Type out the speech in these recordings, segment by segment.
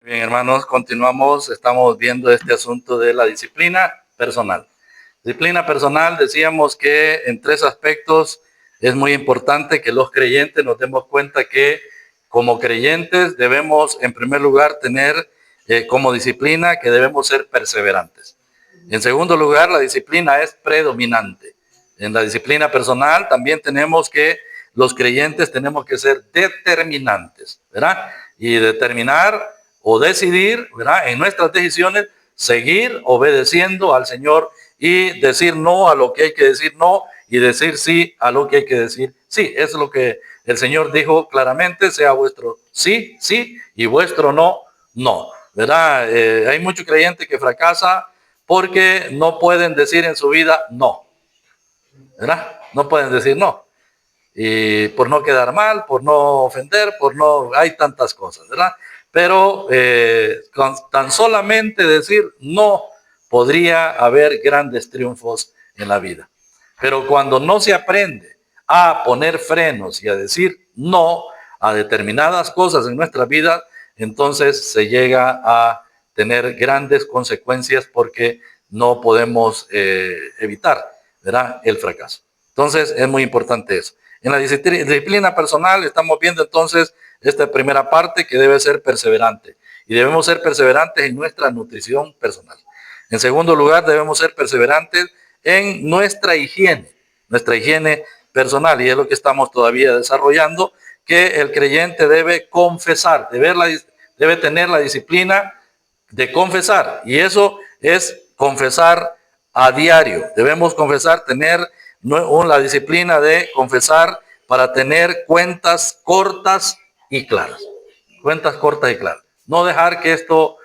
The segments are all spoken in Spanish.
Bien, hermanos, continuamos. Estamos viendo este asunto de la disciplina personal. Disciplina personal, decíamos que en tres aspectos es muy importante que los creyentes nos demos cuenta que como creyentes debemos, en primer lugar, tener como disciplina que debemos ser perseverantes. En segundo lugar, la disciplina es predominante. En la disciplina personal también tenemos que, los creyentes tenemos que ser determinantes, ¿verdad? Y determinar o decidir, ¿verdad? En nuestras decisiones, seguir obedeciendo al Señor y decir no a lo que hay que decir no y decir sí a lo que hay que decir sí. Es lo que el Señor dijo claramente: sea vuestro sí, sí, y vuestro no, no, ¿verdad? Hay mucho creyente que fracasa porque no pueden decir en su vida no, ¿verdad? No pueden decir no. Y por no quedar mal, por no ofender, hay tantas cosas, ¿verdad? Pero con tan solamente decir no, podría haber grandes triunfos en la vida. Pero cuando no se aprende a poner frenos y a decir no a determinadas cosas en nuestra vida, entonces se llega a tener grandes consecuencias porque no podemos evitar, ¿verdad?, el fracaso. Entonces es muy importante eso. En la disciplina personal estamos viendo entonces esta primera parte, que debe ser perseverante. Y debemos ser perseverantes en nuestra nutrición personal. En segundo lugar, debemos ser perseverantes en nuestra higiene personal. Y es lo que estamos todavía desarrollando, que el creyente debe confesar, debe tener la disciplina de confesar. Y eso es confesar a diario. Debemos confesar, tener la disciplina de confesar para tener cuentas cortas y claras. Cuentas cortas y claras. No dejar que esto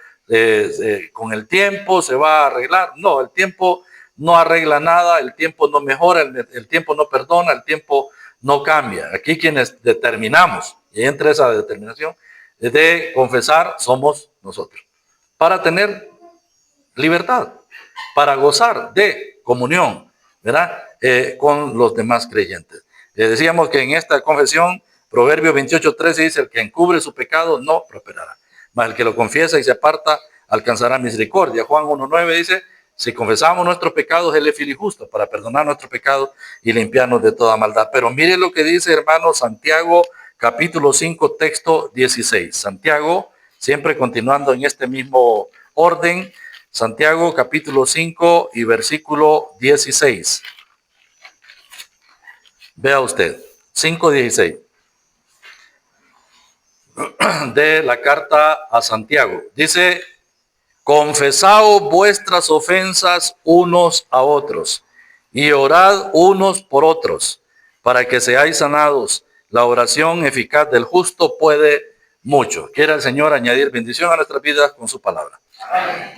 con el tiempo se va a arreglar. No, el tiempo no arregla nada, el tiempo no mejora, el tiempo no perdona, el tiempo no cambia. Aquí quienes determinamos, y entre esa determinación de confesar, somos nosotros. Para tener libertad, para gozar de comunión, ¿verdad?, con los demás creyentes. Decíamos que en esta confesión, Proverbios 28:13 dice: el que encubre su pecado no prosperará, mas el que lo confiesa y se aparta alcanzará misericordia. Juan 1:9 dice: si confesamos nuestros pecados, Él es fiel y justo para perdonar nuestros pecados y limpiarnos de toda maldad. Pero mire lo que dice, hermano, Santiago capítulo 5, texto 16. Santiago, siempre continuando en este mismo orden, Santiago capítulo 5 y versículo 16. Vea usted, 5:16 de la carta a Santiago. Dice: confesaos vuestras ofensas unos a otros y orad unos por otros para que seáis sanados. La oración eficaz del justo puede mucho. Quiera el Señor añadir bendición a nuestras vidas con su palabra.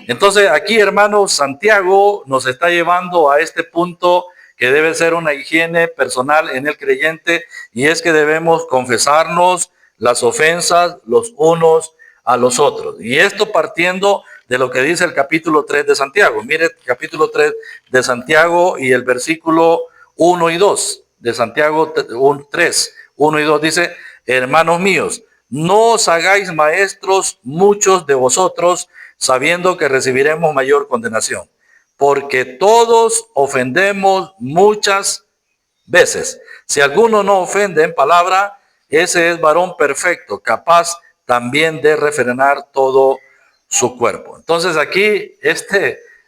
Entonces aquí, hermanos, Santiago nos está llevando a este punto que debe ser una higiene personal en el creyente, y es que debemos confesarnos las ofensas los unos a los otros. Y esto partiendo de lo que dice el capítulo 3 de Santiago. Mire, capítulo 3 de Santiago y el versículo 1 y 2 de Santiago 3, 1 y 2 dice: hermanos míos, no os hagáis maestros muchos de vosotros, sabiendo que recibiremos mayor condenación, porque todos ofendemos muchas veces. Si alguno no ofende en palabra, ese es varón perfecto, capaz también de refrenar todo su cuerpo. Entonces aquí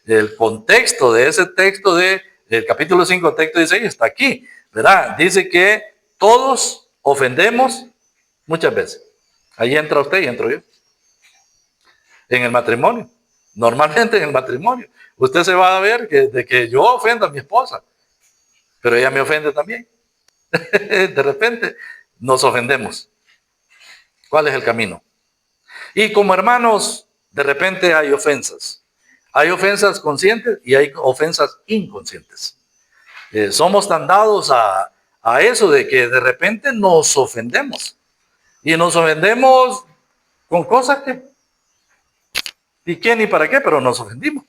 el contexto de ese texto del capítulo 5, texto 16, está aquí, ¿verdad? Dice que todos ofendemos muchas veces. Ahí entra usted y entro yo. En el matrimonio, normalmente en el matrimonio, usted se va a ver que yo ofendo a mi esposa, pero ella me ofende también. De repente nos ofendemos. ¿Cuál es el camino? Y como hermanos, de repente hay ofensas. Hay ofensas conscientes y hay ofensas inconscientes. Somos tan dados a eso de que de repente nos ofendemos. Y nos ofendemos con cosas que ¿y qué ni para qué? Pero nos ofendimos.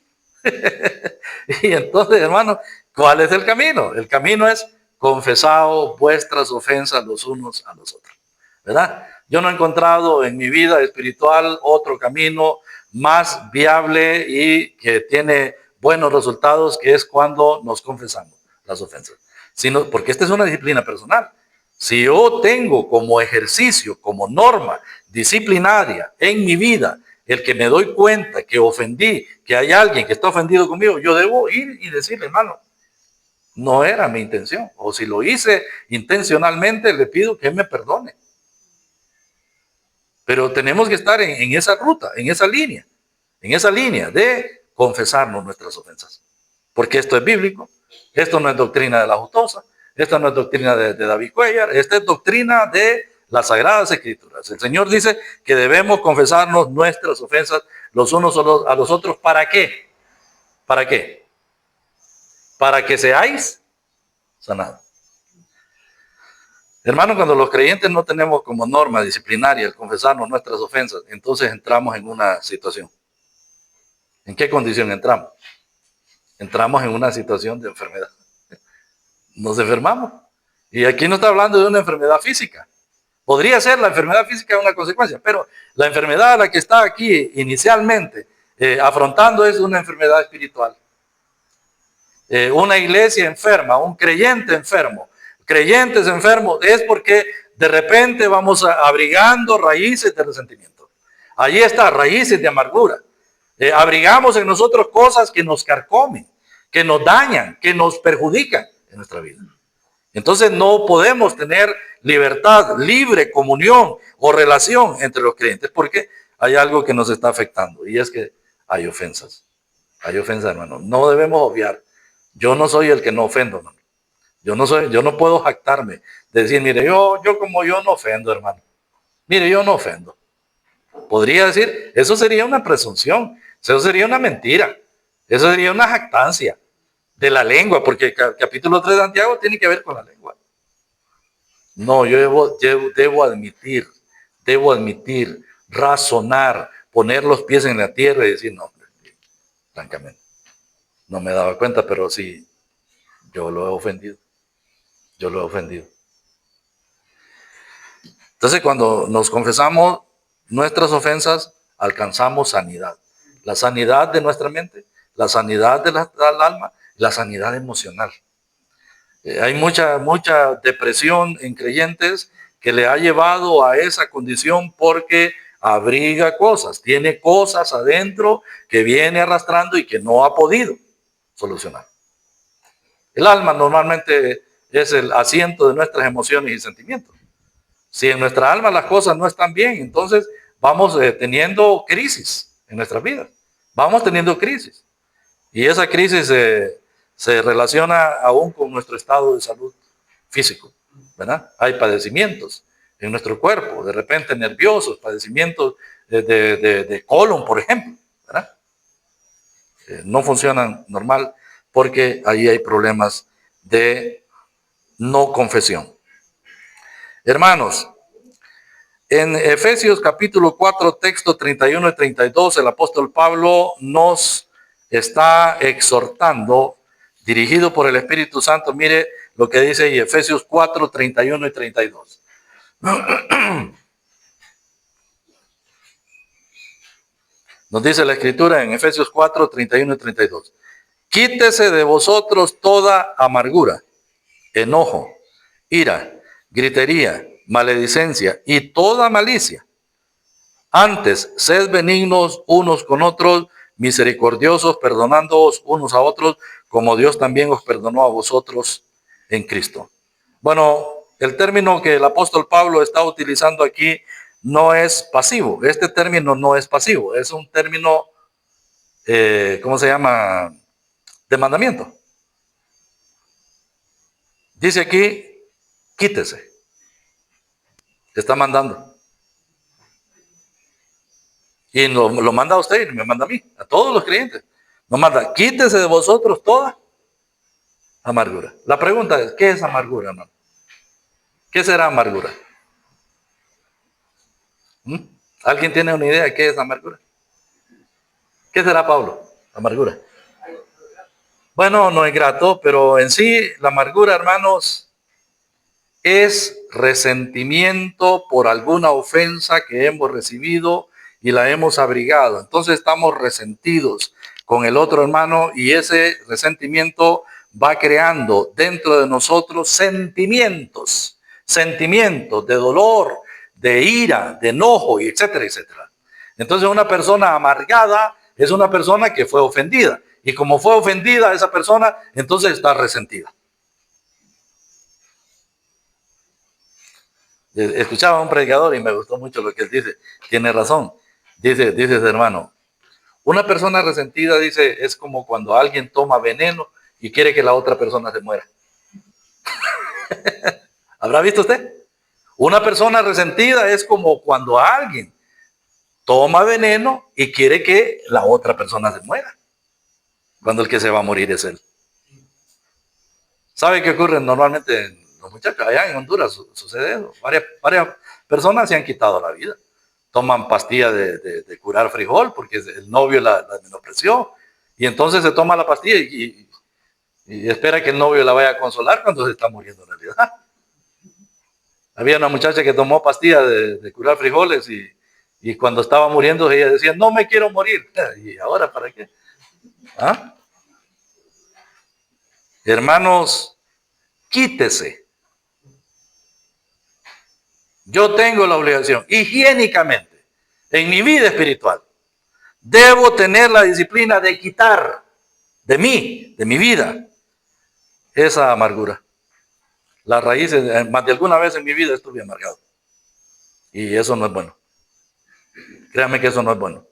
Y entonces, hermano, ¿cuál es el camino? El camino es: confesaos vuestras ofensas los unos a los otros, ¿verdad? Yo no he encontrado en mi vida espiritual otro camino más viable y que tiene buenos resultados, que es cuando nos confesamos las ofensas. Sino, porque esta es una disciplina personal. Si yo tengo como ejercicio, como norma disciplinaria en mi vida, el que me doy cuenta que ofendí, que hay alguien que está ofendido conmigo, yo debo ir y decirle, hermano, no era mi intención. O si lo hice intencionalmente, le pido que me perdone. Pero tenemos que estar en esa ruta, en esa línea de confesarnos nuestras ofensas. Porque esto es bíblico, esto no es doctrina de la Jutosa, esta no es doctrina de David Cuellar, esta es doctrina de las Sagradas Escrituras. El Señor dice que debemos confesarnos nuestras ofensas los unos a los otros. ¿Para qué? ¿Para qué? Para que seáis sanados. Hermano, cuando los creyentes no tenemos como norma disciplinaria el confesarnos nuestras ofensas, entonces entramos en una situación. ¿En qué condición entramos? Entramos en una situación de enfermedad. Nos enfermamos. Y aquí no está hablando de una enfermedad física. Podría ser la enfermedad física una consecuencia, pero la enfermedad a la que está aquí inicialmente afrontando es una enfermedad espiritual. Una iglesia enferma, un creyente enfermo, creyentes enfermos, es porque de repente vamos abrigando raíces de resentimiento. Allí está, raíces de amargura. Abrigamos en nosotros cosas que nos carcomen, que nos dañan, que nos perjudican en nuestra vida. Entonces no podemos tener libertad, libre comunión o relación entre los creyentes porque hay algo que nos está afectando y es que hay ofensas. Hay ofensas, hermano. No debemos obviar. Yo no soy el que no ofendo, hermano. Yo no puedo jactarme de decir, mire, yo no ofendo, hermano. Mire, yo no ofendo. Podría decir, eso sería una presunción, eso sería una mentira, eso sería una jactancia de la lengua, porque el capítulo 3 de Santiago tiene que ver con la lengua. No, yo debo admitir, razonar, poner los pies en la tierra y decir, no, francamente, no me daba cuenta, pero sí, yo lo he ofendido. Entonces, cuando nos confesamos nuestras ofensas, alcanzamos sanidad. La sanidad de nuestra mente, la sanidad del alma, la sanidad emocional. Hay mucha depresión en creyentes que le ha llevado a esa condición porque abriga cosas, tiene cosas adentro que viene arrastrando y que no ha podido solucionar. El alma normalmente es el asiento de nuestras emociones y sentimientos. Si en nuestra alma las cosas no están bien, entonces vamos teniendo crisis en nuestras vidas. Vamos teniendo crisis. Y esa crisis se relaciona aún con nuestro estado de salud físico, ¿verdad? Hay padecimientos en nuestro cuerpo, de repente nerviosos, padecimientos de colon, por ejemplo, ¿verdad? No funcionan normal porque ahí hay problemas de no confesión. Hermanos, en Efesios capítulo 4, texto 31 y 32, el apóstol Pablo nos está exhortando, dirigido por el Espíritu Santo. Mire lo que dice ahí, Efesios 4, 31 y 32. Nos dice la Escritura en Efesios 4, 31 y 32. Quítese de vosotros toda amargura, enojo, ira, gritería, maledicencia y toda malicia. Antes, sed benignos unos con otros, misericordiosos, perdonándoos unos a otros, como Dios también os perdonó a vosotros en Cristo. Bueno, el término que el apóstol Pablo está utilizando aquí no es pasivo. Este término no es pasivo, es un término, ¿cómo se llama? De mandamiento. Dice aquí, quítese. Está mandando. Y lo manda a usted y me manda a mí, a todos los creyentes. Nos manda, quítese de vosotros toda amargura. La pregunta es, ¿qué es amargura, hermano? ¿Qué será amargura? ¿Alguien tiene una idea de qué es amargura? ¿Qué será, Pablo? Amargura. Bueno, no es grato, pero en sí la amargura, hermanos, es resentimiento por alguna ofensa que hemos recibido y la hemos abrigado. Entonces estamos resentidos con el otro hermano y ese resentimiento va creando dentro de nosotros sentimientos de dolor, de ira, de enojo, y etcétera, etcétera. Entonces una persona amargada es una persona que fue ofendida. Y como fue ofendida esa persona, entonces está resentida. Escuchaba a un predicador y me gustó mucho lo que él dice. Tiene razón. Dice ese hermano, una persona resentida, dice, es como cuando alguien toma veneno y quiere que la otra persona se muera. ¿Habrá visto usted? Una persona resentida es como cuando alguien toma veneno y quiere que la otra persona se muera. Cuando el que se va a morir es él. ¿Sabe qué ocurre normalmente? Los muchachos allá en Honduras sucede eso. Varias personas se han quitado la vida. Toman pastillas de curar frijol porque el novio la menospreció. Y entonces se toma la pastilla y espera que el novio la vaya a consolar cuando se está muriendo en realidad. Había una muchacha que tomó pastillas de curar frijoles y cuando estaba muriendo ella decía, no me quiero morir. ¿Y ahora para qué? ¿Ah? Hermanos, quítese. Yo tengo la obligación, higiénicamente, en mi vida espiritual, debo tener la disciplina de quitar de mí, de mi vida, esa amargura. Las raíces, más de alguna vez en mi vida estuve amargado. Y eso no es bueno. Créame que eso no es bueno.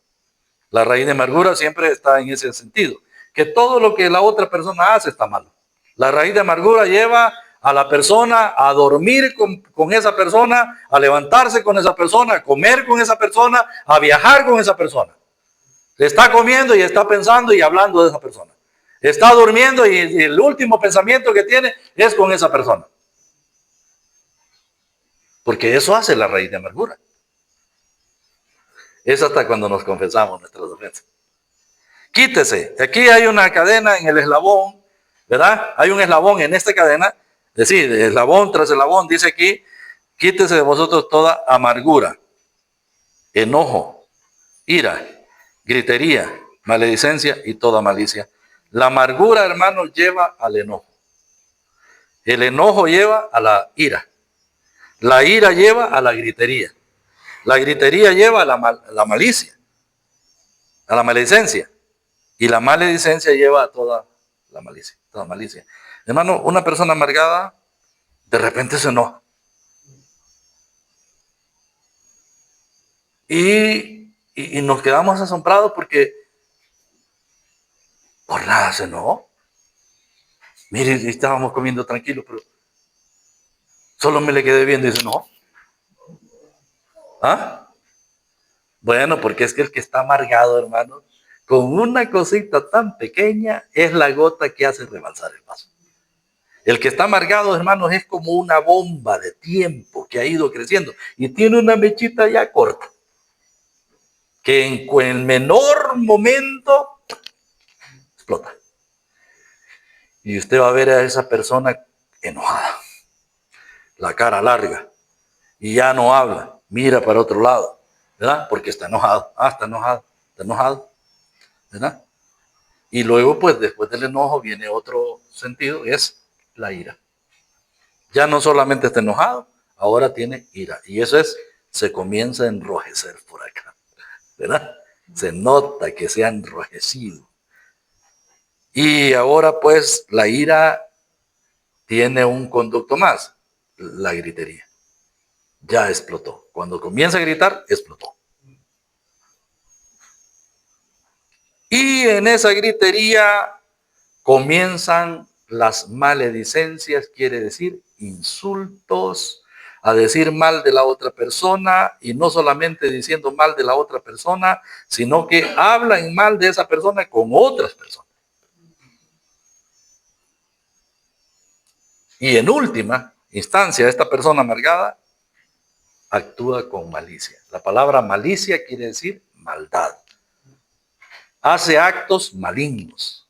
La raíz de amargura siempre está en ese sentido, que todo lo que la otra persona hace está malo. La raíz de amargura lleva a la persona a dormir con esa persona, a levantarse con esa persona, a comer con esa persona, a viajar con esa persona. Está comiendo y está pensando y hablando de esa persona. Está durmiendo y el último pensamiento que tiene es con esa persona. Porque eso hace la raíz de amargura. Es hasta cuando nos confesamos nuestras ofensas. Quítese. Aquí hay una cadena en el eslabón, ¿verdad? Hay un eslabón en esta cadena. Es decir, eslabón tras eslabón, dice aquí, quítese de vosotros toda amargura, enojo, ira, gritería, maledicencia y toda malicia. La amargura, hermanos, lleva al enojo. El enojo lleva a la ira. La ira lleva a la gritería. La gritería lleva a la malicia, a la maledicencia. Y la maledicencia lleva a toda la malicia, toda malicia. Hermano, una persona amargada de repente se enoja. Y nos quedamos asombrados porque por nada se enojó. Mire, estábamos comiendo tranquilos, pero solo me le quedé viendo y se enojó. ¿Ah? Bueno, porque es que el que está amargado, hermano, con una cosita tan pequeña es la gota que hace rebalsar el vaso. El que está amargado, hermanos, es como una bomba de tiempo que ha ido creciendo y tiene una mechita ya corta, que en el menor momento explota. Y usted va a ver a esa persona enojada, la cara larga, y ya no habla, mira para otro lado, ¿verdad? Porque está enojado, está enojado, ¿verdad? Y luego, pues, después del enojo viene otro sentido, es la ira. Ya no solamente está enojado, ahora tiene ira. Y eso es, se comienza a enrojecer por acá, ¿verdad? Se nota que se ha enrojecido. Y ahora, pues, la ira tiene un conducto más, la gritería. Ya explotó. Cuando comienza a gritar, explotó. Y en esa gritería comienzan las maledicencias, quiere decir insultos, a decir mal de la otra persona, y no solamente diciendo mal de la otra persona, sino que hablan mal de esa persona con otras personas. Y en última instancia, esta persona amargada actúa con malicia. La palabra malicia quiere decir maldad. Hace actos malignos,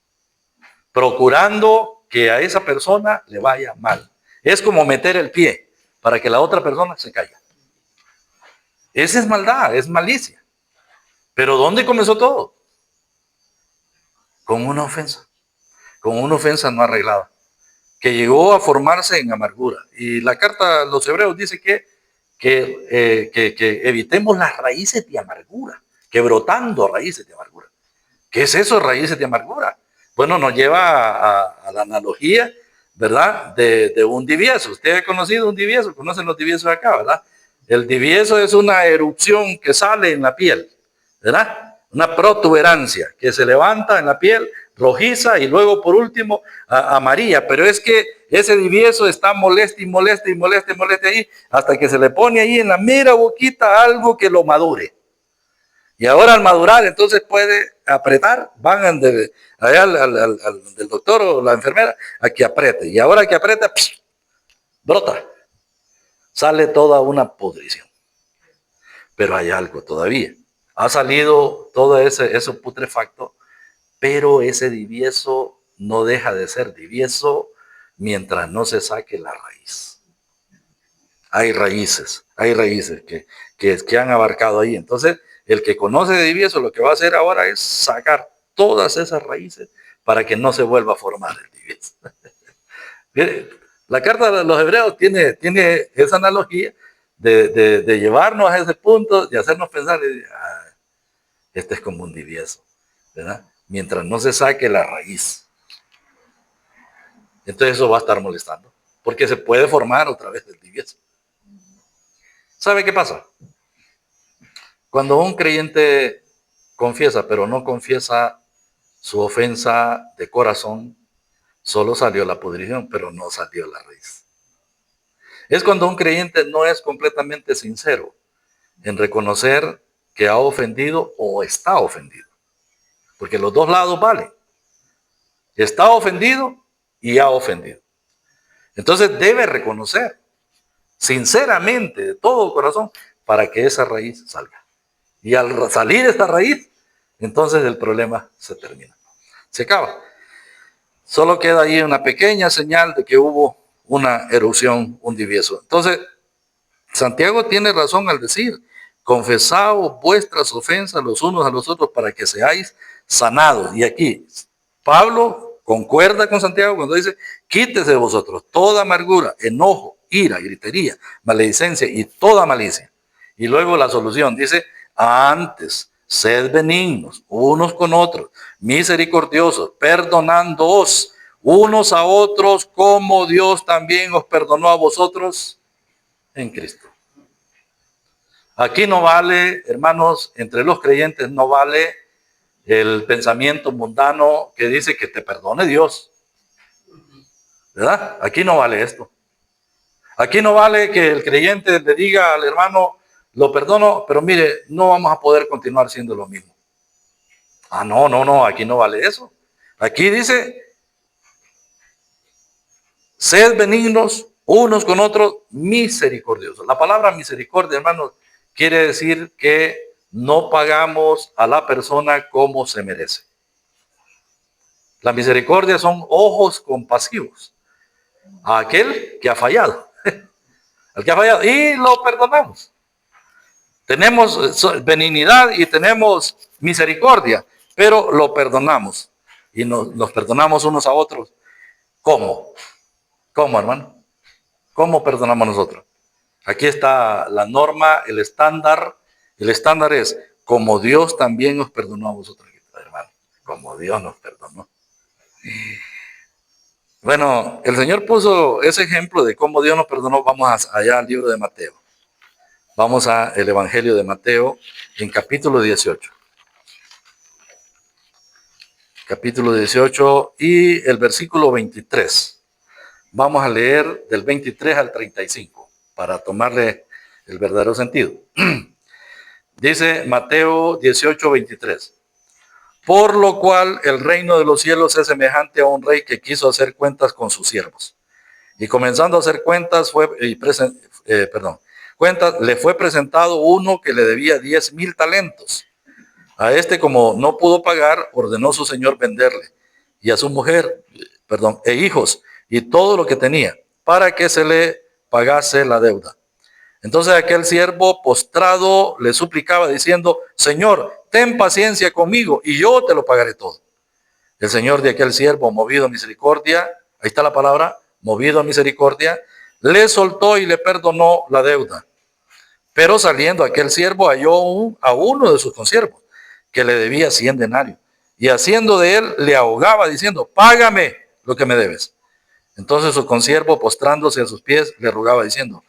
procurando que a esa persona le vaya mal. Es como meter el pie. para que la otra persona se caiga. Esa es maldad, es malicia. Pero ¿dónde comenzó todo? Con una ofensa no arreglada, que llegó a formarse en amargura. Y la carta a los Hebreos dice que evitemos las raíces de amargura, que brotando raíces de amargura. ¿Qué es eso, raíces de amargura? Bueno, nos lleva a la analogía, ¿verdad? De un divieso. Usted ha conocido un divieso, conocen los diviesos acá, ¿verdad? El divieso es una erupción que sale en la piel, ¿verdad? Una protuberancia que se levanta en la piel, rojiza y luego por último amarilla. Pero es que ese divieso está molesto y molesta y molesta y molesta ahí hasta que se le pone ahí en la mera boquita algo que lo madure. Y ahora al madurar entonces puede apretar, van allá del doctor o la enfermera a que apriete. Y ahora que aprieta, brota. Sale toda una podrición. Pero hay algo todavía. Ha salido todo eso putrefacto, pero ese divieso no deja de ser divieso mientras no se saque la raíz. Hay raíces que han abarcado ahí. Entonces, el que conoce de divieso lo que va a hacer ahora es sacar todas esas raíces para que no se vuelva a formar el divieso. La carta de los Hebreos tiene esa analogía de llevarnos a ese punto, de hacernos pensar, este es como un divieso, ¿verdad? Mientras no se saque la raíz. Entonces eso va a estar molestando, porque se puede formar otra vez el divieso. ¿Sabe qué pasa? Cuando un creyente confiesa, pero no confiesa su ofensa de corazón, solo salió la pudrición, pero no salió la raíz. Es cuando un creyente no es completamente sincero en reconocer que ha ofendido o está ofendido. Porque los dos lados valen. Está ofendido y ha ofendido. Entonces debe reconocer sinceramente, de todo corazón, para que esa raíz salga. Y al salir esta raíz, entonces el problema se termina. Se acaba. Solo queda ahí una pequeña señal de que hubo una erupción, un divieso. Entonces, Santiago tiene razón al decir, confesaos vuestras ofensas los unos a los otros para que seáis sanados. Y aquí, Pablo concuerda con Santiago cuando dice, quítese de vosotros toda amargura, enojo, ira, gritería, maledicencia y toda malicia. Y luego la solución dice, antes, sed benignos unos con otros, misericordiosos, perdonándoos unos a otros como Dios también os perdonó a vosotros en Cristo. Aquí no vale, hermanos, entre los creyentes no vale el pensamiento mundano que dice que te perdone Dios. ¿Verdad? Aquí no vale esto. Aquí no vale que el creyente le diga al hermano, lo perdono, pero mire, no vamos a poder continuar siendo lo mismo. No, aquí no vale eso. Aquí dice, sed benignos unos con otros, misericordiosos. La palabra misericordia, hermanos, quiere decir que no pagamos a la persona como se merece. La misericordia son ojos compasivos a aquel que ha fallado. Al que ha fallado. Y lo perdonamos. Tenemos benignidad y tenemos misericordia, pero lo perdonamos. Y nos perdonamos unos a otros. ¿Cómo? ¿Cómo, hermano? ¿Cómo perdonamos nosotros? Aquí está la norma, el estándar. El estándar es como Dios también nos perdonó a vosotros, hermano. Como Dios nos perdonó. Bueno, el Señor puso ese ejemplo de cómo Dios nos perdonó. Vamos allá al libro de Mateo. Vamos al Evangelio de Mateo en capítulo 18. Capítulo 18 y el versículo 23. Vamos a leer del 23 al 35 para tomarle el verdadero sentido. Dice Mateo 18, 23. Por lo cual el reino de los cielos es semejante a un rey que quiso hacer cuentas con sus siervos. Y comenzando a hacer cuentas, le fue presentado uno que le debía 10,000 talentos. A este, como no pudo pagar, ordenó su señor venderle, y a su mujer, e hijos, y todo lo que tenía, para que se le pagase la deuda. Entonces aquel siervo postrado le suplicaba diciendo, Señor, ten paciencia conmigo y yo te lo pagaré todo. El señor de aquel siervo, movido a misericordia, ahí está la palabra, movido a misericordia, le soltó y le perdonó la deuda. Pero saliendo aquel siervo halló a uno de sus consiervos que le debía 100 denarios. Y haciendo de él, le ahogaba diciendo, págame lo que me debes. Entonces su consiervo, postrándose a sus pies, le rogaba diciendo,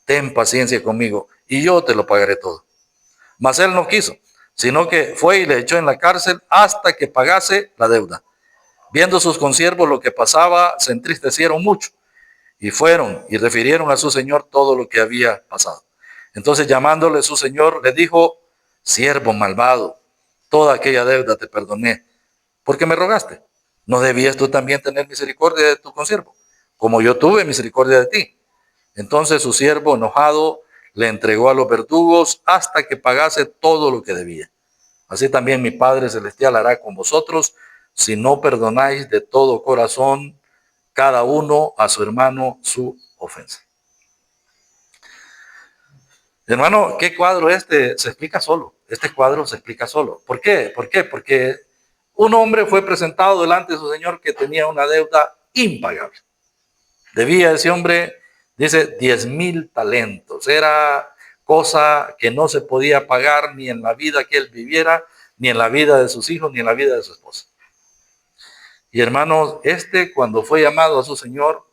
ten paciencia conmigo y yo te lo pagaré todo. Mas él no quiso, sino que fue y le echó en la cárcel hasta que pagase la deuda. Viendo sus consiervos lo que pasaba, se entristecieron mucho y fueron y refirieron a su señor todo lo que había pasado. Entonces llamándole su señor, le dijo, siervo malvado, toda aquella deuda te perdoné, porque me rogaste. ¿No debías tú también tener misericordia de tu consiervo, como yo tuve misericordia de ti? Entonces su siervo, enojado, le entregó a los verdugos hasta que pagase todo lo que debía. Así también mi Padre Celestial hará con vosotros, si no perdonáis de todo corazón cada uno a su hermano su ofensa. Hermano, ¿qué cuadro este? Se explica solo. Este cuadro se explica solo. ¿Por qué? ¿Por qué? Porque un hombre fue presentado delante de su señor que tenía una deuda impagable. Debía ese hombre, dice, 10,000 talentos. Era cosa que no se podía pagar ni en la vida que él viviera, ni en la vida de sus hijos, ni en la vida de su esposa. Y hermanos, cuando fue llamado a su señor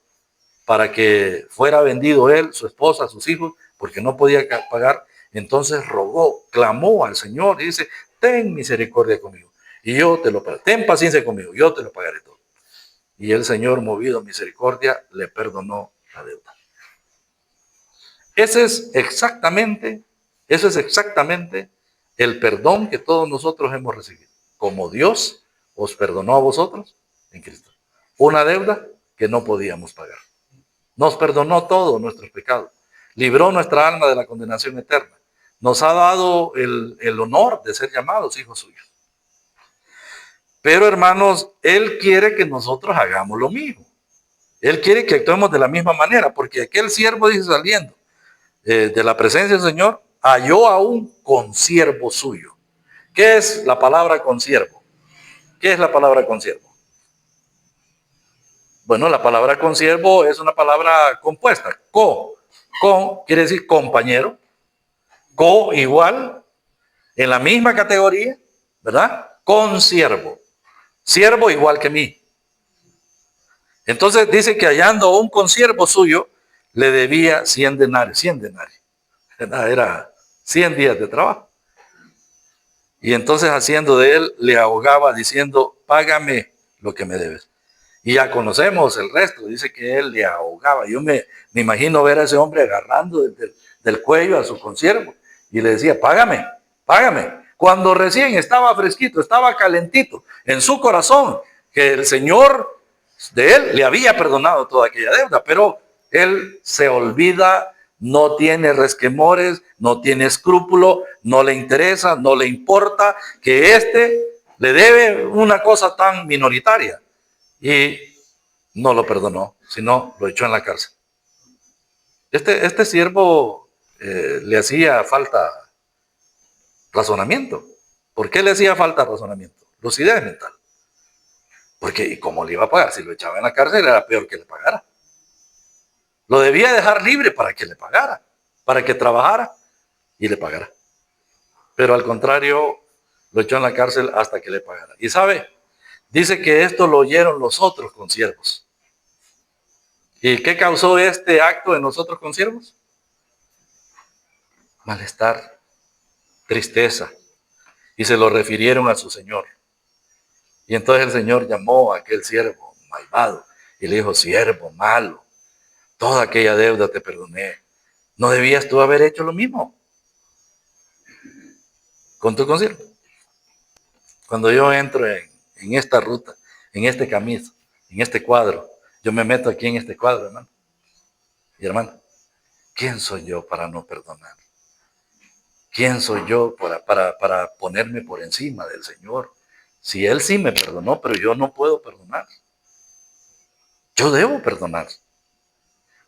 para que fuera vendido él, su esposa, sus hijos, porque no podía pagar, entonces rogó, clamó al Señor y dice, ten misericordia conmigo y yo te lo pagaré, ten paciencia conmigo, yo te lo pagaré todo. Y el Señor, movido a misericordia, le perdonó la deuda. Ese es exactamente el perdón que todos nosotros hemos recibido. Como Dios os perdonó a vosotros en Cristo. Una deuda que no podíamos pagar. Nos perdonó todos nuestros pecados. Libró nuestra alma de la condenación eterna. Nos ha dado el honor de ser llamados hijos suyos. Pero hermanos, Él quiere que nosotros hagamos lo mismo. Él quiere que actuemos de la misma manera, porque aquel siervo, dice, saliendo de la presencia del Señor, halló a un consiervo suyo. ¿Qué es la palabra consiervo? ¿Qué es la palabra consiervo? Bueno, la palabra consiervo es una palabra compuesta. Con quiere decir compañero. Co igual, en la misma categoría, ¿verdad? Consiervo. Siervo igual que mí. Entonces dice que hallando a un consiervo suyo, le debía 100 denarios. 100 denarios. Era 100 días de trabajo. Y entonces haciendo de él, le ahogaba diciendo, págame lo que me debes. Y ya conocemos el resto, dice que él le ahogaba. Yo me imagino ver a ese hombre agarrando del cuello a su consiervo y le decía, págame, págame. Cuando recién estaba fresquito, estaba calentito en su corazón, que el Señor de él le había perdonado toda aquella deuda, pero él se olvida, no tiene resquemores, no tiene escrúpulo, no le interesa, no le importa que le debe una cosa tan minoritaria. Y no lo perdonó, sino lo echó en la cárcel. Este siervo le hacía falta razonamiento. ¿Por qué le hacía falta razonamiento? Lucidez mental. Porque ¿y cómo le iba a pagar? Si lo echaba en la cárcel era peor que le pagara. Lo debía dejar libre para que le pagara, para que trabajara y le pagara. Pero al contrario, lo echó en la cárcel hasta que le pagara. Y sabe, dice que esto lo oyeron los otros consiervos. ¿Y qué causó este acto en los otros consiervos? Malestar, tristeza. Y se lo refirieron a su señor. Y entonces el Señor llamó a aquel siervo malvado y le dijo, siervo malo, toda aquella deuda te perdoné. ¿No debías tú haber hecho lo mismo con tu consiervo? Cuando yo entro en esta ruta, en este camino, en este cuadro, yo me meto aquí en este cuadro, hermano. Y hermano, ¿quién soy yo para no perdonar? ¿Quién soy yo para ponerme por encima del Señor? Si Él sí me perdonó, pero yo no puedo perdonar. Yo debo perdonar.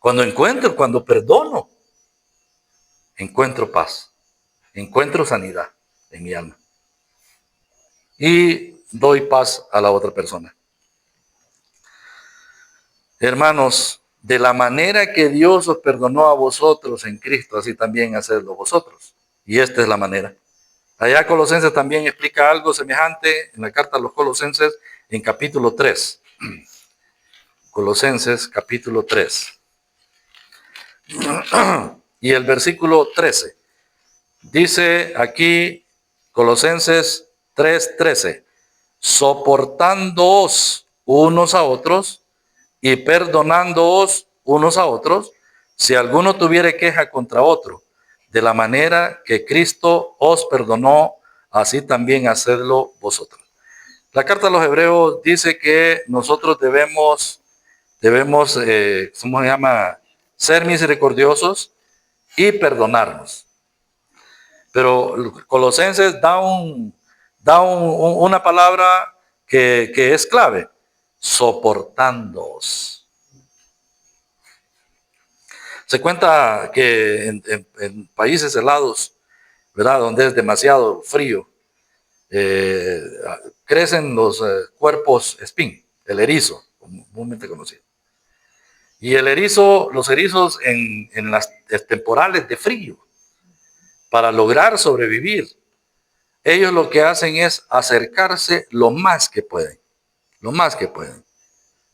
Cuando perdono, encuentro paz, encuentro sanidad en mi alma. Y doy paz a la otra persona. Hermanos, de la manera que Dios os perdonó a vosotros en Cristo, así también hacedlo vosotros. Y esta es la manera. Allá Colosenses también explica algo semejante en la carta a los Colosenses en capítulo 3. Colosenses capítulo 3. Y el versículo 13. Dice aquí Colosenses 3:13. Soportándoos unos a otros y perdonándoos unos a otros, si alguno tuviere queja contra otro, de la manera que Cristo os perdonó, así también hacedlo vosotros. La carta a los Hebreos dice que nosotros debemos, ¿cómo se llama? Ser misericordiosos y perdonarnos. Pero Colosenses da una palabra que es clave: soportándoos. Se cuenta que en países helados, ¿verdad?, donde es demasiado frío, crecen los cuerpos espín, el erizo, comúnmente conocido. Y los erizos en las temporales de frío, para lograr sobrevivir, ellos lo que hacen es acercarse lo más que pueden.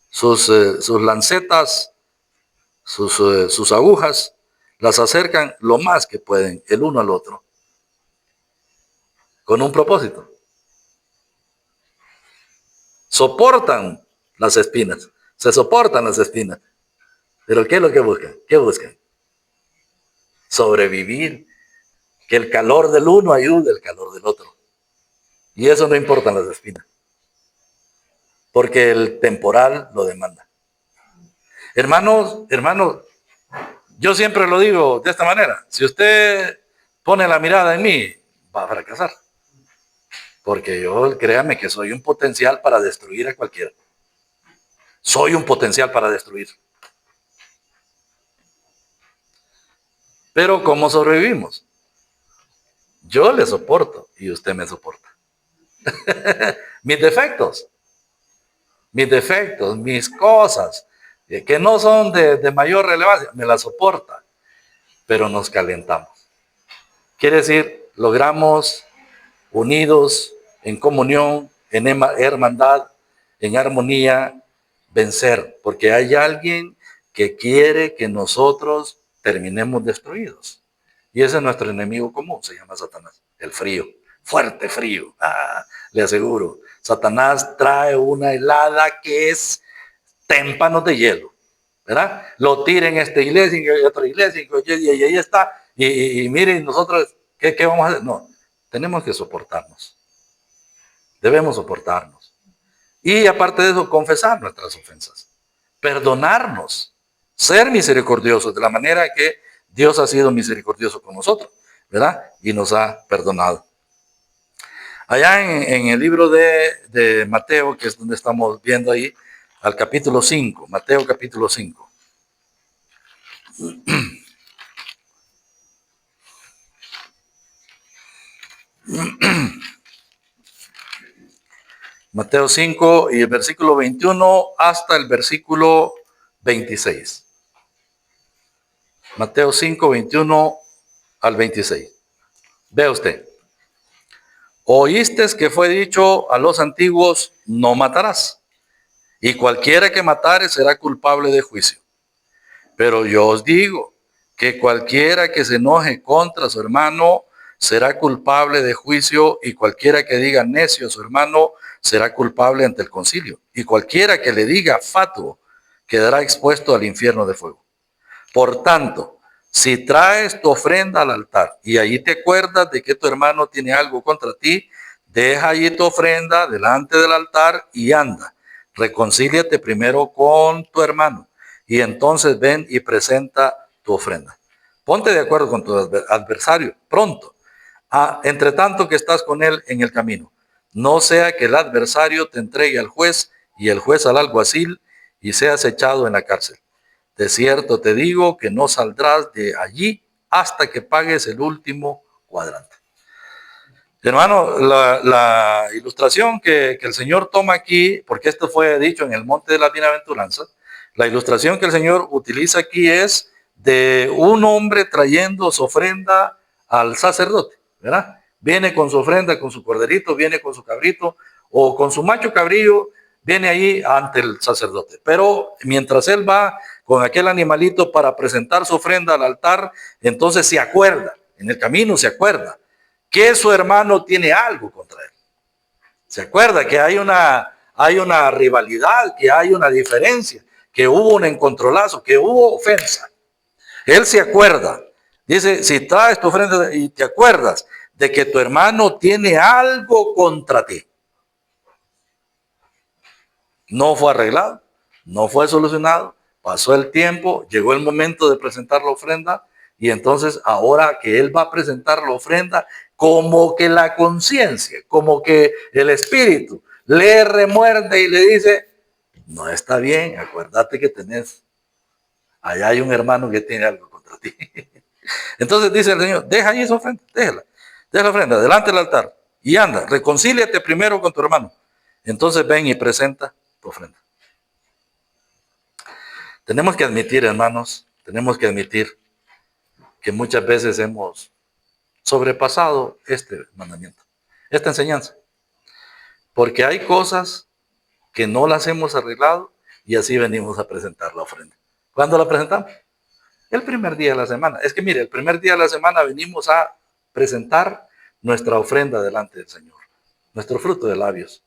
Sus lancetas, sus agujas, las acercan lo más que pueden el uno al otro, con un propósito. Soportan las espinas, se soportan las espinas. Pero ¿qué es lo que buscan? ¿Qué buscan? Sobrevivir, que el calor del uno ayude al calor del otro. Y eso no importan las espinas, porque el temporal lo demanda. Hermanos, yo siempre lo digo de esta manera: si usted pone la mirada en mí, va a fracasar. Porque yo, créame que soy un potencial para destruir a cualquiera. Soy un potencial para destruir. Pero ¿cómo sobrevivimos? Yo le soporto y usted me soporta. mis defectos, mis cosas, que no son de mayor relevancia, me las soporta, pero nos calentamos. Quiere decir, logramos unidos, en comunión, en hermandad, en armonía, vencer, porque hay alguien que quiere que nosotros terminemos destruidos. Y ese es nuestro enemigo común, se llama Satanás, el frío, fuerte frío. Le aseguro, Satanás trae una helada que es témpanos de hielo, ¿verdad? Lo tira en esta iglesia, en otra iglesia, y ahí está. Y miren, nosotros, ¿qué vamos a hacer? No, tenemos que soportarnos. Debemos soportarnos. Y aparte de eso, confesar nuestras ofensas. Perdonarnos. Ser misericordiosos de la manera que Dios ha sido misericordioso con nosotros, ¿verdad? Y nos ha perdonado. Allá en el libro de Mateo, que es donde estamos viendo ahí, al capítulo 5, Mateo capítulo 5. Mateo 5 y el versículo 21 hasta el versículo 26. Mateo 5, 21 al 26. Vea usted. Oíste que fue dicho a los antiguos: no matarás, y cualquiera que matare será culpable de juicio. Pero yo os digo que cualquiera que se enoje contra su hermano será culpable de juicio, y cualquiera que diga necio a su hermano será culpable ante el concilio, y cualquiera que le diga fatuo quedará expuesto al infierno de fuego. Por tanto, si traes tu ofrenda al altar y allí te acuerdas de que tu hermano tiene algo contra ti, deja allí tu ofrenda delante del altar y anda. Reconcíliate primero con tu hermano y entonces ven y presenta tu ofrenda. Ponte de acuerdo con tu adversario pronto, entre tanto que estás con él en el camino. No sea que el adversario te entregue al juez y el juez al alguacil y seas echado en la cárcel. De cierto te digo que no saldrás de allí hasta que pagues el último cuadrante. Hermano, la ilustración que el Señor toma aquí, porque esto fue dicho en el Monte de las Bienaventuranzas, la ilustración que el Señor utiliza aquí es de un hombre trayendo su ofrenda al sacerdote, ¿verdad? Viene con su ofrenda, con su corderito, viene con su cabrito o con su macho cabrillo, viene ahí ante el sacerdote. Pero mientras él va con aquel animalito para presentar su ofrenda al altar, entonces se acuerda, en el camino se acuerda que su hermano tiene algo contra él. Se acuerda que hay una rivalidad, que hay una diferencia, que hubo un encontrolazo, que hubo ofensa. Él se acuerda. Dice, si traes tu ofrenda y te acuerdas de que tu hermano tiene algo contra ti. No fue arreglado, no fue solucionado, pasó el tiempo, llegó el momento de presentar la ofrenda y entonces ahora que él va a presentar la ofrenda, como que la conciencia, como que el espíritu le remuerde y le dice, no está bien, acuérdate que allá hay un hermano que tiene algo contra ti. Entonces dice el Señor, deja ahí esa ofrenda, deja la ofrenda, delante del altar y anda, reconcíliate primero con tu hermano. Entonces ven y presenta tu ofrenda. Tenemos que admitir, hermanos, tenemos que admitir que muchas veces hemos sobrepasado este mandamiento, esta enseñanza, porque hay cosas que no las hemos arreglado y así venimos a presentar la ofrenda. ¿Cuándo la presentamos? El primer día de la semana. Es que mire, el primer día de la semana venimos a presentar nuestra ofrenda delante del Señor, nuestro fruto de labios,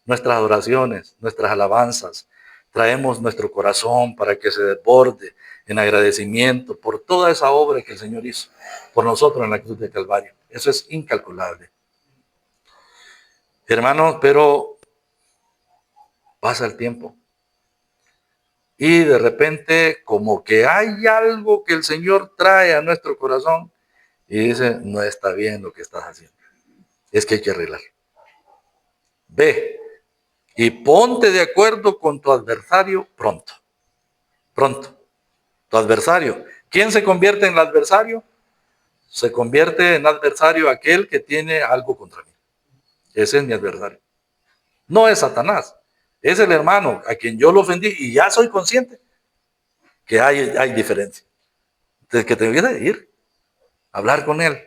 nuestras adoraciones, nuestras alabanzas. Traemos nuestro corazón para que se desborde en agradecimiento por toda esa obra que el Señor hizo por nosotros en la cruz de Calvario. Eso es incalculable. Hermanos, pero pasa el tiempo y de repente como que hay algo que el Señor trae a nuestro corazón y dice, no está bien lo que estás haciendo. Es que hay que arreglar. Ve y ponte de acuerdo con tu adversario pronto. Pronto. Tu adversario. ¿Quién se convierte en el adversario? Se convierte en adversario aquel que tiene algo contra mí. Ese es mi adversario. No es Satanás. Es el hermano a quien yo lo ofendí y ya soy consciente que hay diferencia. Entonces que tengo que ir, hablar con él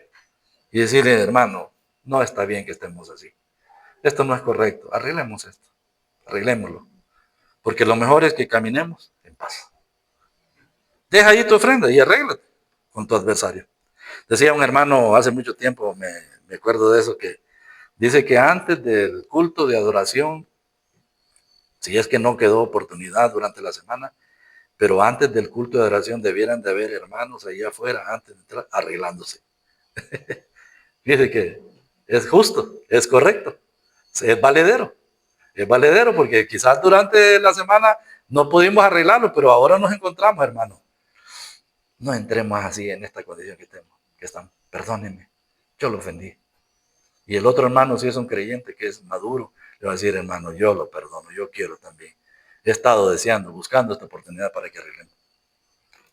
y decirle, hermano, no está bien que estemos así. Esto no es correcto. Arreglemos esto. Arreglémoslo. Porque lo mejor es que caminemos en paz. Deja ahí tu ofrenda y arréglate con tu adversario. Decía un hermano hace mucho tiempo, me acuerdo de eso, que dice que antes del culto de adoración, si es que no quedó oportunidad durante la semana, pero antes del culto de adoración debieran de haber hermanos allá afuera, antes de entrar, arreglándose. Dice que es justo, es correcto, es valedero. Es valedero porque quizás durante la semana no pudimos arreglarlo, pero ahora nos encontramos, hermano. No entremos así en esta condición que estamos. Perdónenme, yo lo ofendí. Y el otro hermano, si es un creyente que es maduro, le va a decir, hermano, yo lo perdono, yo quiero también. He estado deseando, buscando esta oportunidad para que arreglemos.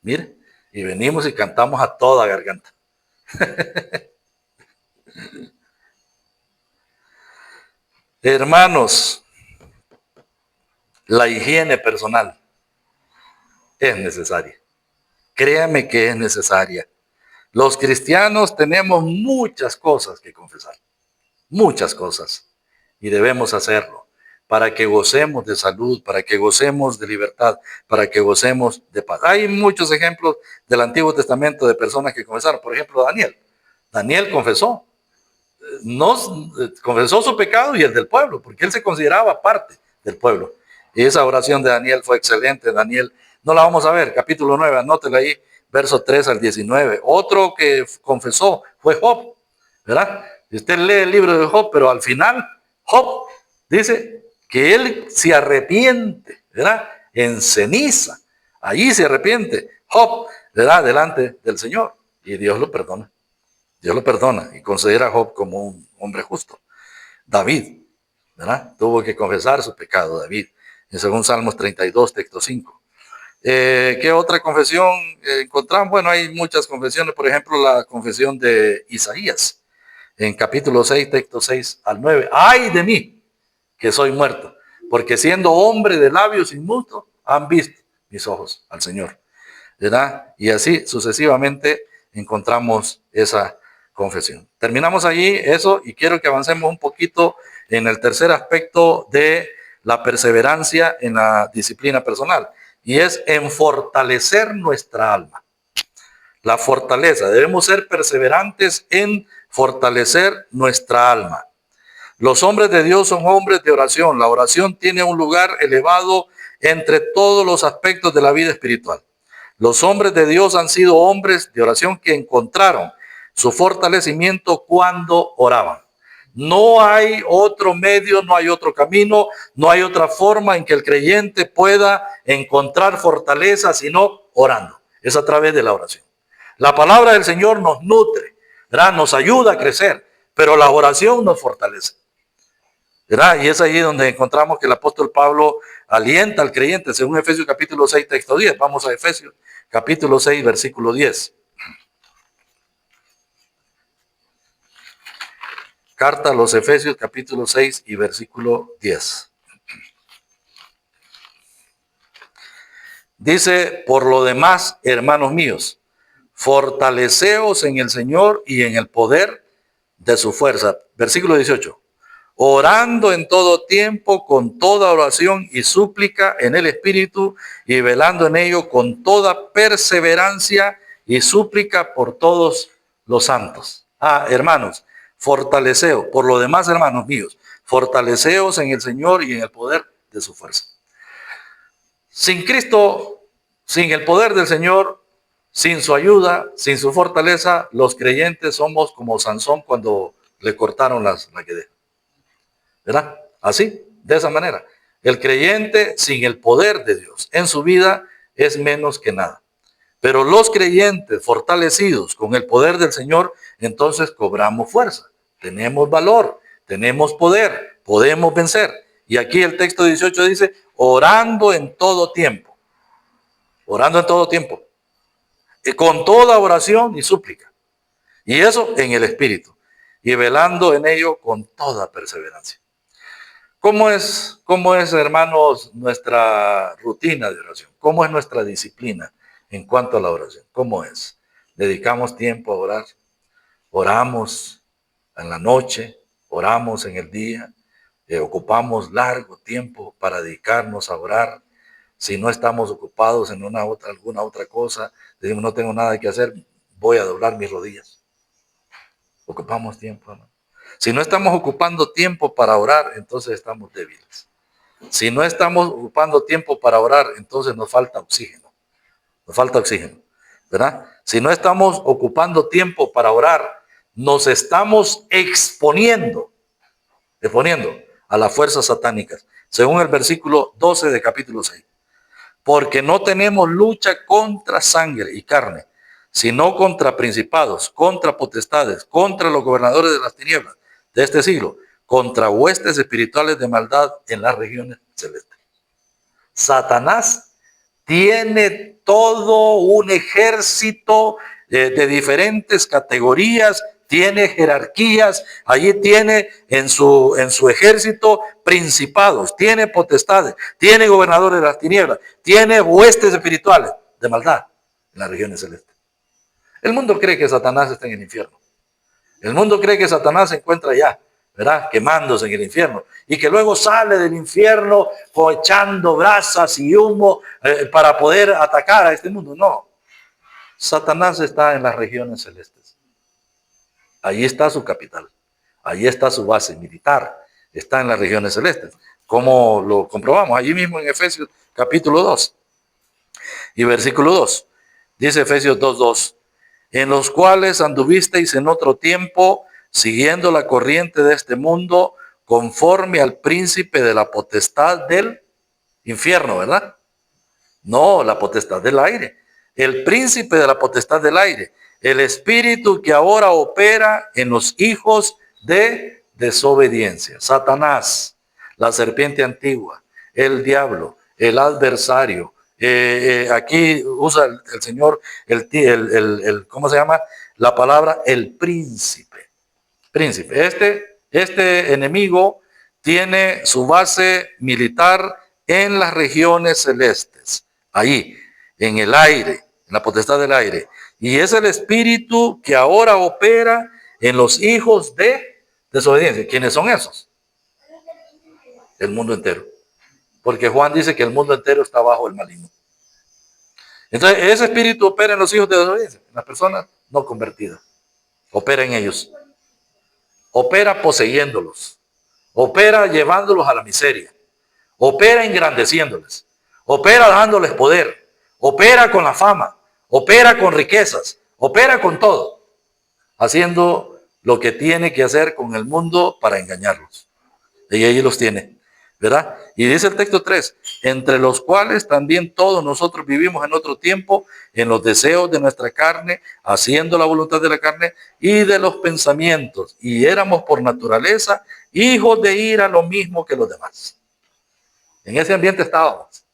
Mire, y venimos y cantamos a toda garganta. Hermanos, la higiene personal es necesaria. Créame que es necesaria. Los cristianos tenemos muchas cosas que confesar. Muchas cosas. Y debemos hacerlo para que gocemos de salud, para que gocemos de libertad, para que gocemos de paz. Hay muchos ejemplos del Antiguo Testamento de personas que confesaron. Por ejemplo, Daniel. Daniel confesó. No, confesó su pecado y el del pueblo, porque él se consideraba parte del pueblo. Y esa oración de Daniel fue excelente. Daniel, no la vamos a ver, capítulo 9, anótela ahí, verso 3 al 19. Otro que confesó fue Job, ¿verdad? Si usted lee el libro de Job, pero al final, Job dice que él se arrepiente, ¿verdad? En ceniza. Allí se arrepiente Job, ¿verdad? Delante del Señor. Y Dios lo perdona. Dios lo perdona y considera a Job como un hombre justo. David, ¿verdad? Tuvo que confesar su pecado, David. En según Salmos 32, texto 5. ¿Qué otra confesión encontramos? Bueno, hay muchas confesiones, por ejemplo, la confesión de Isaías, en capítulo 6, texto 6 al 9. ¡Ay de mí, que soy muerto! Porque siendo hombre de labios inmundos, han visto mis ojos al Señor, ¿verdad? Y así sucesivamente encontramos esa confesión. Terminamos allí eso y quiero que avancemos un poquito en el tercer aspecto de la perseverancia en la disciplina personal, y es en fortalecer nuestra alma. La fortaleza, debemos ser perseverantes en fortalecer nuestra alma. Los hombres de Dios son hombres de oración. La oración tiene un lugar elevado entre todos los aspectos de la vida espiritual. Los hombres de Dios han sido hombres de oración que encontraron su fortalecimiento cuando oraban. No hay otro medio, no hay otro camino, no hay otra forma en que el creyente pueda encontrar fortaleza sino orando. Es a través de la oración. La palabra del Señor nos nutre, ¿verdad? Nos ayuda a crecer, pero la oración nos fortalece, ¿verdad? Y es ahí donde encontramos que el apóstol Pablo alienta al creyente, según Efesios capítulo 6, texto 10. Vamos a Efesios capítulo 6, versículo 10. Carta a los Efesios capítulo 6 y versículo 10. Dice, por lo demás, hermanos míos, fortaleceos en el Señor y en el poder de su fuerza. Versículo 18. Orando en todo tiempo con toda oración y súplica en el Espíritu y velando en ello con toda perseverancia y súplica por todos los santos. Hermanos, fortaleceos. Por lo demás, hermanos míos, fortaleceos en el Señor y en el poder de su fuerza. Sin Cristo, sin el poder del Señor, sin su ayuda, sin su fortaleza, los creyentes somos como Sansón cuando le cortaron la guedera, ¿verdad? Así, de esa manera. El creyente sin el poder de Dios en su vida es menos que nada. Pero los creyentes fortalecidos con el poder del Señor, entonces cobramos fuerza, tenemos valor, tenemos poder, podemos vencer. Y aquí el texto 18 dice, orando en todo tiempo. Orando en todo tiempo. Con toda oración y súplica. Y eso en el Espíritu. Y velando en ello con toda perseverancia. ¿Cómo es, hermanos, nuestra rutina de oración? ¿Cómo es nuestra disciplina en cuanto a la oración? ¿Cómo es? ¿Dedicamos tiempo a orar? ¿Oramos en la noche? ¿Oramos en el día? ¿Ocupamos largo tiempo para dedicarnos a orar? Si no estamos ocupados en alguna otra cosa, decimos no tengo nada que hacer, voy a doblar mis rodillas. Ocupamos tiempo, ¿no? Si no estamos ocupando tiempo para orar, entonces estamos débiles. Si no estamos ocupando tiempo para orar, entonces nos falta oxígeno. Nos falta oxígeno, ¿verdad? Si no estamos ocupando tiempo para orar, nos estamos exponiendo a las fuerzas satánicas, según el versículo 12 de capítulo 6. Porque no tenemos lucha contra sangre y carne, sino contra principados, contra potestades, contra los gobernadores de las tinieblas de este siglo, contra huestes espirituales de maldad en las regiones celestes. Satanás tiene todo un ejército de diferentes categorías, tiene jerarquías, allí tiene en su ejército principados, tiene potestades, tiene gobernadores de las tinieblas, tiene huestes espirituales de maldad en las regiones celestes. El mundo cree que Satanás está en el infierno. El mundo cree que Satanás se encuentra allá, ¿verdad? Quemándose en el infierno. Y que luego sale del infierno echando brasas y humo para poder atacar a este mundo. No. Satanás está en las regiones celestes. Allí está su capital. Allí está su base militar. Está en las regiones celestes. ¿Cómo lo comprobamos? Allí mismo en Efesios capítulo 2. Y versículo 2. Dice Efesios 2:2. En los cuales anduvisteis en otro tiempo, siguiendo la corriente de este mundo, conforme al príncipe de la potestad del infierno, ¿verdad? No, la potestad del aire. El príncipe de la potestad del aire. El espíritu que ahora opera en los hijos de desobediencia. Satanás, la serpiente antigua, el diablo, el adversario, Aquí usa el Señor, ¿cómo se llama? La palabra el príncipe. Príncipe. Este enemigo tiene su base militar en las regiones celestes, ahí, en el aire, en la potestad del aire. Y es el espíritu que ahora opera en los hijos de desobediencia. ¿Quiénes son esos? El mundo entero. Porque Juan dice que el mundo entero está bajo el maligno. Entonces, ese espíritu opera en los hijos de desobediencia, en las personas no convertidas. Opera en ellos. Opera poseyéndolos. Opera llevándolos a la miseria. Opera engrandeciéndoles. Opera dándoles poder. Opera con la fama. Opera con riquezas. Opera con todo. Haciendo lo que tiene que hacer con el mundo para engañarlos. Y ahí los tiene. ¿Verdad? Y dice el texto 3, entre los cuales también todos nosotros vivimos en otro tiempo, en los deseos de nuestra carne, haciendo la voluntad de la carne y de los pensamientos. Y éramos por naturaleza hijos de ira, lo mismo que los demás. En ese ambiente estábamos.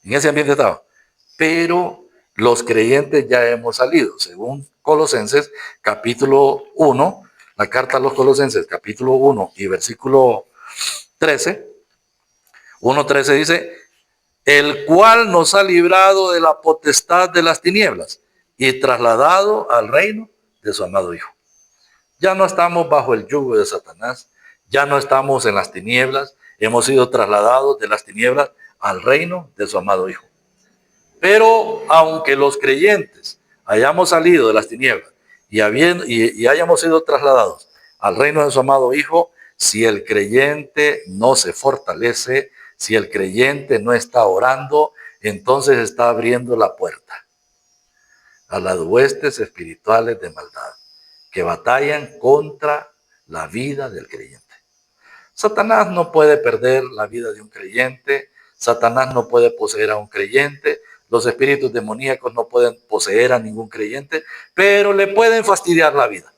En ese ambiente estábamos. Pero los creyentes ya hemos salido, según Colosenses capítulo 1, la carta a los Colosenses capítulo 1 y versículo 13. 1.13 dice, el cual nos ha librado de la potestad de las tinieblas y trasladado al reino de su amado Hijo. Ya no estamos bajo el yugo de Satanás, ya no estamos en las tinieblas, hemos sido trasladados de las tinieblas al reino de su amado Hijo. Pero aunque los creyentes hayamos salido de las tinieblas y hayamos sido trasladados al reino de su amado Hijo, si el creyente no se fortalece, si el creyente no está orando, entonces está abriendo la puerta a las huestes espirituales de maldad que batallan contra la vida del creyente. Satanás no puede perder la vida de un creyente, Satanás no puede poseer a un creyente, los espíritus demoníacos no pueden poseer a ningún creyente, pero le pueden fastidiar la vida.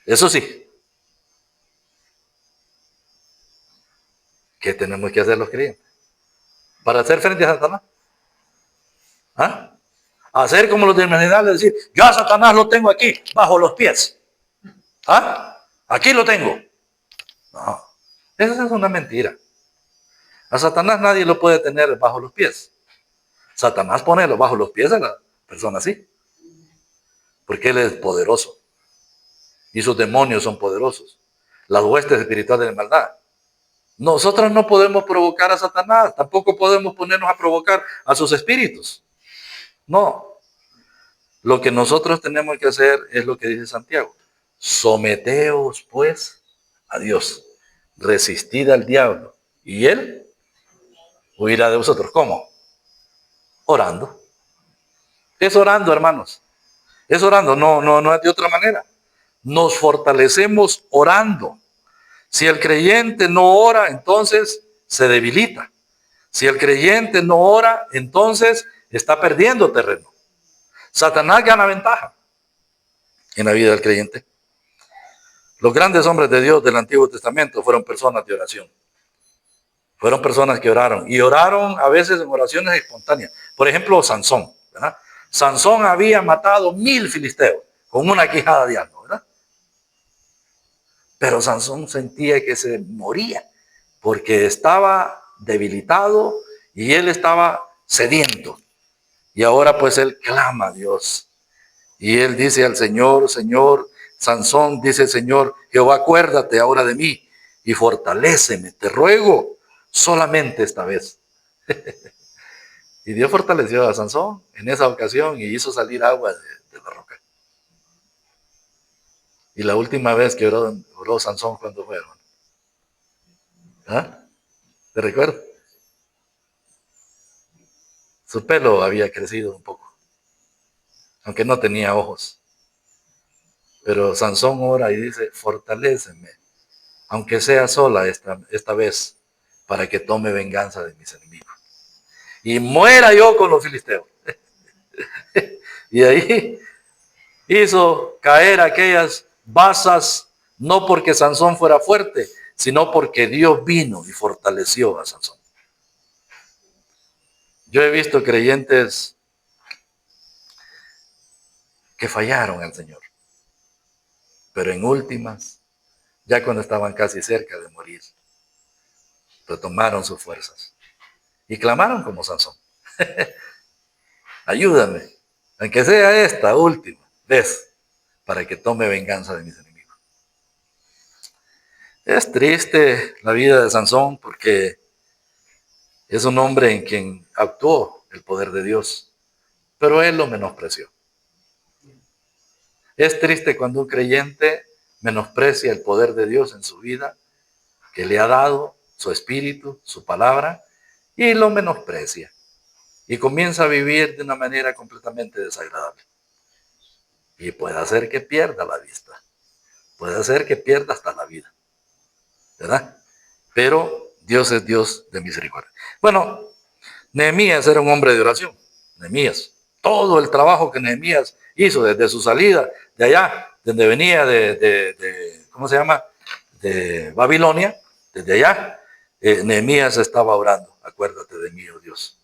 Eso sí. ¿Qué tenemos que hacer los creyentes? Para hacer frente a Satanás. ¿Ah? Hacer como los de humanidad, decir, yo a Satanás lo tengo aquí, bajo los pies. ¿Ah? Aquí lo tengo. No, esa es una mentira. A Satanás nadie lo puede tener bajo los pies. Satanás pone bajo los pies a la persona así. Porque él es poderoso. Y sus demonios son poderosos. Las huestes espirituales de maldad. Nosotros no podemos provocar a Satanás, tampoco podemos ponernos a provocar a sus espíritus. No. Lo que nosotros tenemos que hacer es lo que dice Santiago. Someteos pues a Dios. Resistid al diablo. Y él huirá de vosotros. ¿Cómo? Orando. Es orando, hermanos. Es orando, no es de otra manera. Nos fortalecemos orando. Si el creyente no ora, entonces se debilita. Si el creyente no ora, entonces está perdiendo terreno. Satanás gana ventaja en la vida del creyente. Los grandes hombres de Dios del Antiguo Testamento fueron personas de oración. Fueron personas que oraron. Y oraron a veces en oraciones espontáneas. Por ejemplo, Sansón, ¿verdad? Sansón había matado 1000 filisteos con una quijada de asno, ¿verdad? Pero Sansón sentía que se moría porque estaba debilitado y él estaba sediento. Y ahora pues él clama a Dios. Y él dice al Señor, Señor, Sansón dice, Señor, Jehová, acuérdate ahora de mí y fortaléceme, te ruego, solamente esta vez. Y Dios fortaleció a Sansón en esa ocasión y hizo salir agua de la roca. Y la última vez que oró Sansón, ¿cuándo fue, hermano? ¿Ah? ¿Te recuerdas? Su pelo había crecido un poco, aunque no tenía ojos. Pero Sansón ora y dice, fortaléceme, aunque sea sola esta vez, para que tome venganza de mis enemigos. Y muera yo con los filisteos. Y ahí hizo caer aquellas basas, no porque Sansón fuera fuerte, sino porque Dios vino y fortaleció a Sansón. Yo he visto creyentes que fallaron al Señor, pero en últimas, ya cuando estaban casi cerca de morir, retomaron sus fuerzas y clamaron como Sansón. Ayúdame, aunque sea esta última vez, para que tome venganza de mis enemigos. Es triste la vida de Sansón porque es un hombre en quien actuó el poder de Dios, pero él lo menospreció. Es triste cuando un creyente menosprecia el poder de Dios en su vida, que le ha dado su espíritu, su palabra, y lo menosprecia. Y comienza a vivir de una manera completamente desagradable. Y puede hacer que pierda la vista. Puede hacer que pierda hasta la vida. ¿Verdad? Pero Dios es Dios de misericordia. Bueno, Nehemías era un hombre de oración. Nehemías. Todo el trabajo que Nehemías hizo desde su salida de allá, donde venía ¿cómo se llama? De Babilonia, desde allá, Nehemías estaba orando. Acuérdate de mí, oh Dios,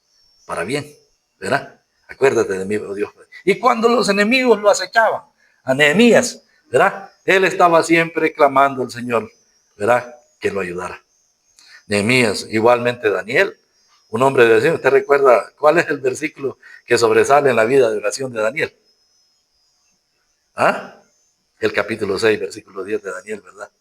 para bien, ¿verdad? Acuérdate de mí, oh Dios. Y cuando los enemigos lo acechaban, a Nehemías, ¿verdad? Él estaba siempre clamando al Señor, ¿verdad? Que lo ayudara. Nehemías, igualmente Daniel, un hombre de oración. ¿Usted recuerda cuál es el versículo que sobresale en la vida de oración de Daniel? ¿Ah? El capítulo 6, versículo 10 de Daniel, ¿verdad?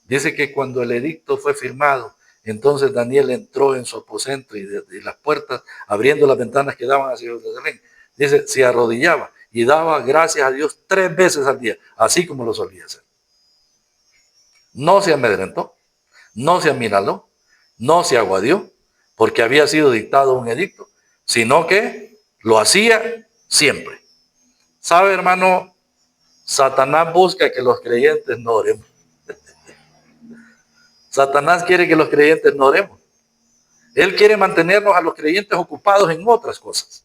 Dice que cuando el edicto fue firmado, entonces Daniel entró en su aposento y las puertas, abriendo las ventanas que daban hacia Jerusalén, dice, se arrodillaba y daba gracias a Dios 3 veces al día, así como lo solía hacer. No se amedrentó, no se amilaló, no se aguadió, porque había sido dictado un edicto, sino que lo hacía siempre. ¿Sabe, hermano? Satanás busca que los creyentes no oremos. Satanás quiere que los creyentes no oremos. Él quiere mantenernos a los creyentes ocupados en otras cosas,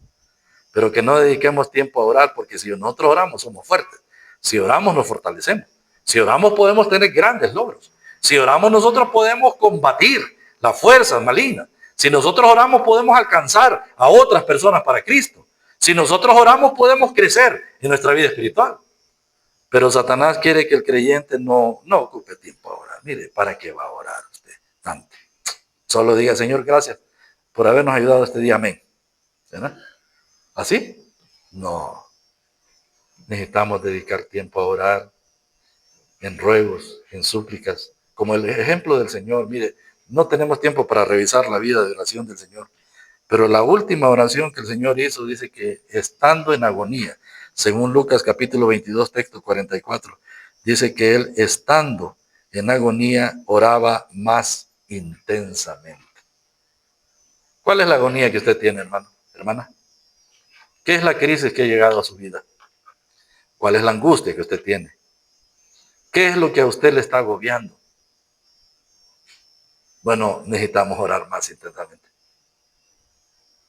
pero que no dediquemos tiempo a orar, porque si nosotros oramos somos fuertes. Si oramos nos fortalecemos. Si oramos podemos tener grandes logros. Si oramos nosotros podemos combatir las fuerzas malignas. Si nosotros oramos podemos alcanzar a otras personas para Cristo. Si nosotros oramos podemos crecer en nuestra vida espiritual. Pero Satanás quiere que el creyente no ocupe tiempo a orar. Mire, ¿para qué va a orar usted tanto? Solo diga, Señor, gracias por habernos ayudado este día. Amén. ¿Verdad? ¿Así? No. Necesitamos dedicar tiempo a orar en ruegos, en súplicas, como el ejemplo del Señor. Mire, no tenemos tiempo para revisar la vida de oración del Señor, pero la última oración que el Señor hizo dice que estando en agonía, según Lucas capítulo 22, texto 44, dice que él estando en agonía oraba más intensamente. ¿Cuál es la agonía que usted tiene, hermano, hermana? ¿Qué es la crisis que ha llegado a su vida? ¿Cuál es la angustia que usted tiene? ¿Qué es lo que a usted le está agobiando? Bueno, necesitamos orar más intensamente.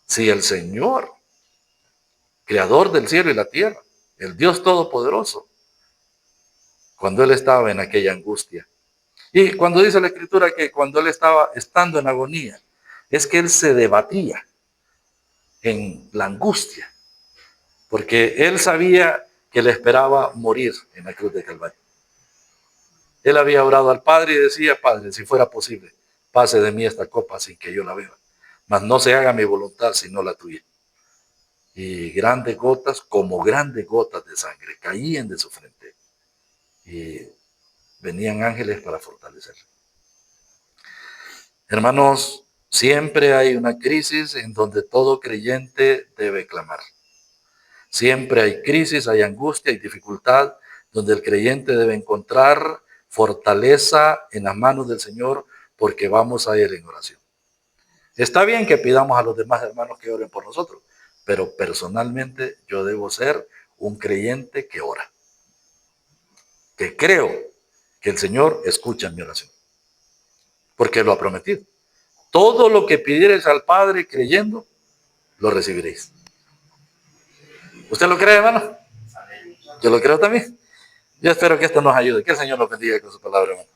Si el Señor, creador del cielo y la tierra, el Dios todopoderoso, cuando él estaba en aquella angustia, y cuando dice la Escritura que cuando él estaba estando en agonía, es que él se debatía en la angustia, porque él sabía que le esperaba morir en la cruz de Calvario. Él había orado al Padre y decía, Padre, si fuera posible, pase de mí esta copa sin que yo la beba, mas no se haga mi voluntad sino la tuya. Y grandes gotas, como grandes gotas de sangre, caían de su frente. Y venían ángeles para fortalecerle. Hermanos, siempre hay una crisis en donde todo creyente debe clamar. Siempre hay crisis, hay angustia y dificultad donde el creyente debe encontrar fortaleza en las manos del Señor porque vamos a ir en oración. Está bien que pidamos a los demás hermanos que oren por nosotros, pero personalmente yo debo ser un creyente que ora, que creo que el Señor escucha mi oración, porque lo ha prometido. Todo lo que pidiereis al Padre creyendo, lo recibiréis. ¿Usted lo cree, hermano? Yo lo creo también. Yo espero que esto nos ayude. Que el Señor nos bendiga con su palabra, hermano.